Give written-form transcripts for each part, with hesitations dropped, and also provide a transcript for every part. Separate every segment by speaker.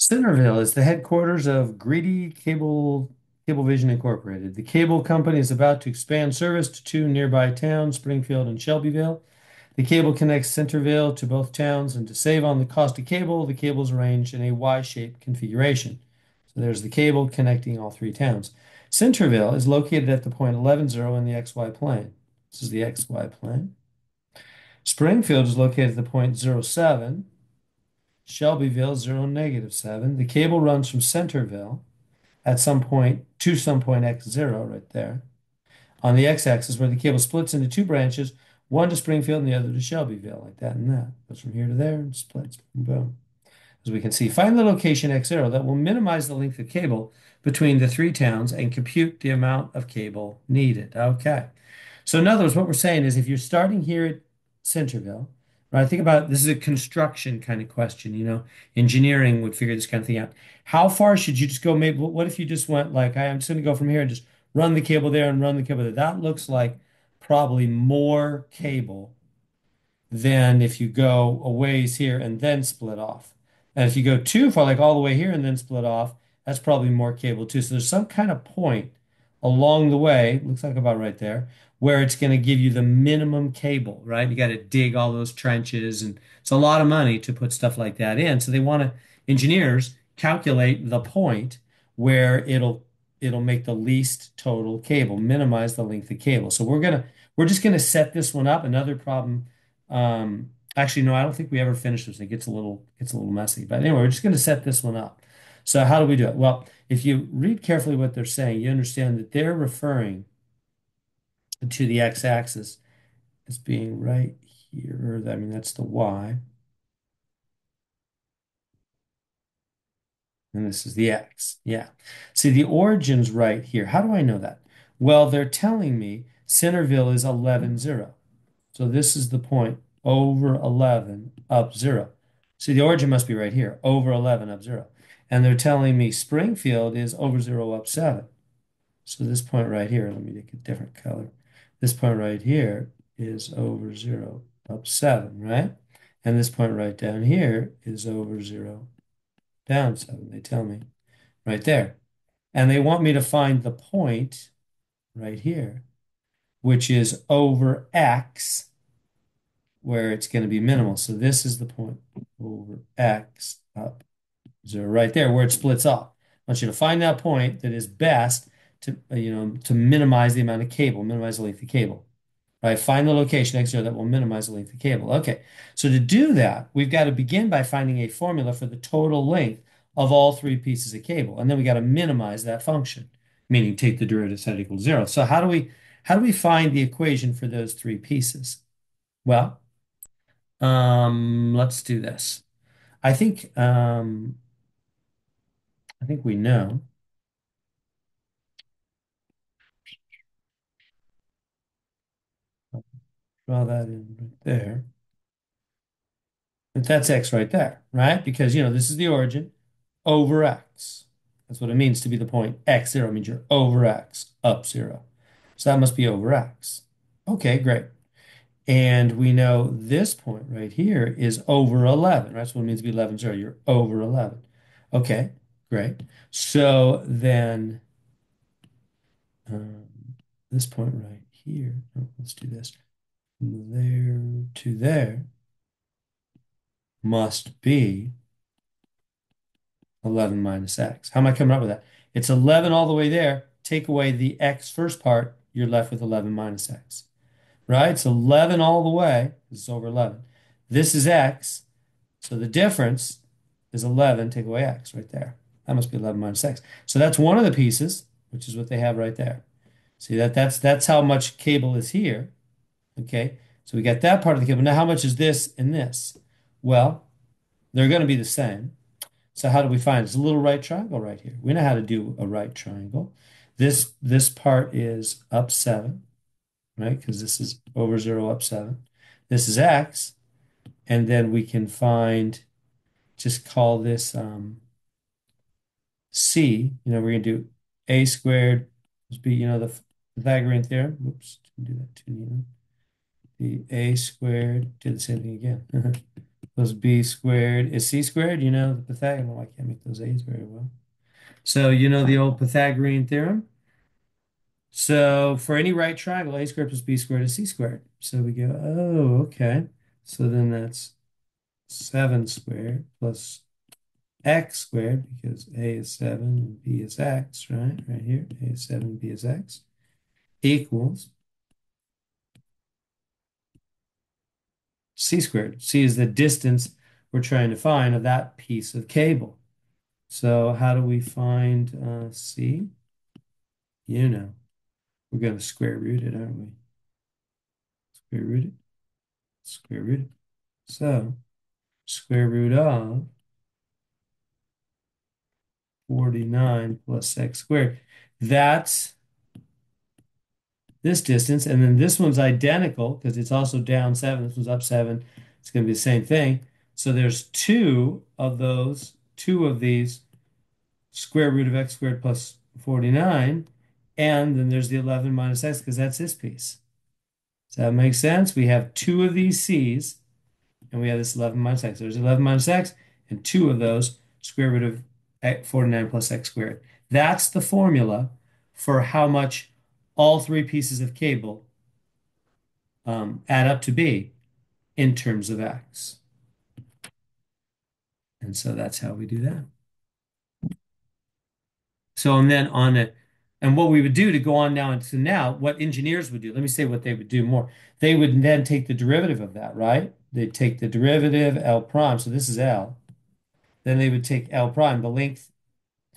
Speaker 1: Centerville is the headquarters of Greedy Cablevision Incorporated. The cable company is about to expand service to two nearby towns, Springfield and Shelbyville. The cable connects Centerville to both towns, and to save on the cost of cable, the cable is arranged in a Y-shaped configuration. So there's the cable connecting all three towns. Centerville is located at the point 11, 0 in the XY plane. This is the XY plane. Springfield is located at the point 0, 7. Shelbyville, 0, -7. The cable runs from Centerville at some point to some point x0 right there. On the x-axis, where the cable splits into two branches, one to Springfield and the other to Shelbyville, like that and that. Goes from here to there and splits. Boom. As we can see, find the location x0 that will minimize the length of cable between the three towns and compute the amount of cable needed. Okay. So in other words, what we're saying is if you're starting here at Centerville, right, think about this is a construction kind of question, engineering would figure this kind of thing out. How far should you just go? Maybe what if you just went like, I'm just going to go from here and just run the cable there and run the cable there. That looks like probably more cable than if you go a ways here and then split off. And if you go too far, like all the way here and then split off, that's probably more cable too. So there's some kind of point along the way, looks like about right there, where it's going to give you the minimum cable, right? You got to dig all those trenches, and it's a lot of money to put stuff like that in. So they want to, engineers calculate the point where it'll make the least total cable, minimize the length of cable. So we're just gonna set this one up. Another problem. Actually, no, I don't think we ever finish this. It gets a little messy. But anyway, we're just gonna set this one up. So how do we do it? Well, if you read carefully what they're saying, you understand that they're referring to the x-axis as being right here. I mean, that's the y, and this is the x. Yeah. See, the origin's right here. How do I know that? Well, they're telling me Centerville is 11, 0. So this is the point over 11 up 0. See, the origin must be right here, over 11 up 0. And they're telling me Springfield is over 0 up 7. So this point right here, let me make a different color. This point right here is over 0 up 7, right? And this point right down here is over 0 down 7, they tell me, right there. And they want me to find the point right here, which is over x, where it's going to be minimal. So this is the point over x up 0 right there where it splits off. I want you to find that point that is best to minimize the amount of cable, minimize the length of cable. Right? Find the location x0 that will minimize the length of cable. Okay. So to do that, we've got to begin by finding a formula for the total length of all three pieces of cable. And then we got to minimize that function, meaning take the derivative set equal to 0. So how do we find the equation for those three pieces? Well, let's do this. I think I think we know. Draw that in right there. But that's x right there, right? Because this is the origin over x. That's what it means to be the point x0. It means you're over x up 0. So that must be over x. Okay, great. And we know this point right here is over 11, right? So it means to be 11, 0. You're over 11. Okay, great. So then um, this point right here, let's do this. From there to there must be 11 minus x. How am I coming up with that? It's 11 all the way there. Take away the x first part, you're left with 11 minus x, right? It's 11 all the way. This is over 11. This is x. So the difference is 11. Take away x right there. That must be 11 minus x. So that's one of the pieces, which is what they have right there. See that's how much cable is here. Okay. So we got that part of the cable. Now, how much is this and this? Well, they're going to be the same. So how do we find it? It's a little right triangle right here. We know how to do a right triangle. This part is up 7, right? Because this is over 0 up 7. This is x. And then we can find, just call this c. We're going to do a squared must be, the Pythagorean theorem. Whoops, didn't do that too neatly. The a squared, did the same thing again. plus b squared is c squared. You know the Pythagorean. Oh, I can't make those a's very well. So you know the old Pythagorean theorem. So for any right triangle, a squared plus b squared is c squared. So we go, oh, okay. So then that's 7 squared plus x squared because a is 7 and b is x, right? Right here, a is 7, b is x, equals c squared. C is the distance we're trying to find of that piece of cable. So how do we find c? You know, we're going to square root it, aren't we? Square root it, square root it. So square root of 49 plus x squared. That's this distance. And then this one's identical because it's also down 7. This one's up 7. It's going to be the same thing. So there's two of these square root of x squared plus 49. And then there's the 11 minus x because that's this piece. Does that make sense? We have two of these c's and we have this 11 minus x. There's 11 minus x and two of those square root of 49 plus x squared. That's the formula for how much all three pieces of cable add up to be in terms of x. And so that's how we do that. So, and then on it, and what we would do to go on now into now, what engineers would do, let me say what they would do more. They would then take the derivative of that, right? They'd take the derivative L prime. So this is L. Then they would take L prime, the length,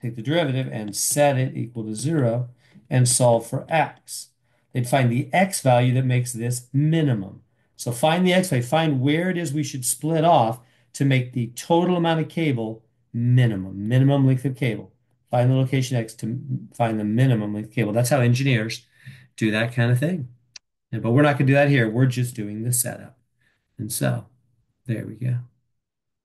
Speaker 1: take the derivative and set it equal to 0 and solve for x. They'd find the x value that makes this minimum. So find the x value, find where it is we should split off to make the total amount of cable minimum length of cable. Find the location x to find the minimum length of cable. That's how engineers do that kind of thing. But we're not going to do that here. We're just doing the setup. And so there we go.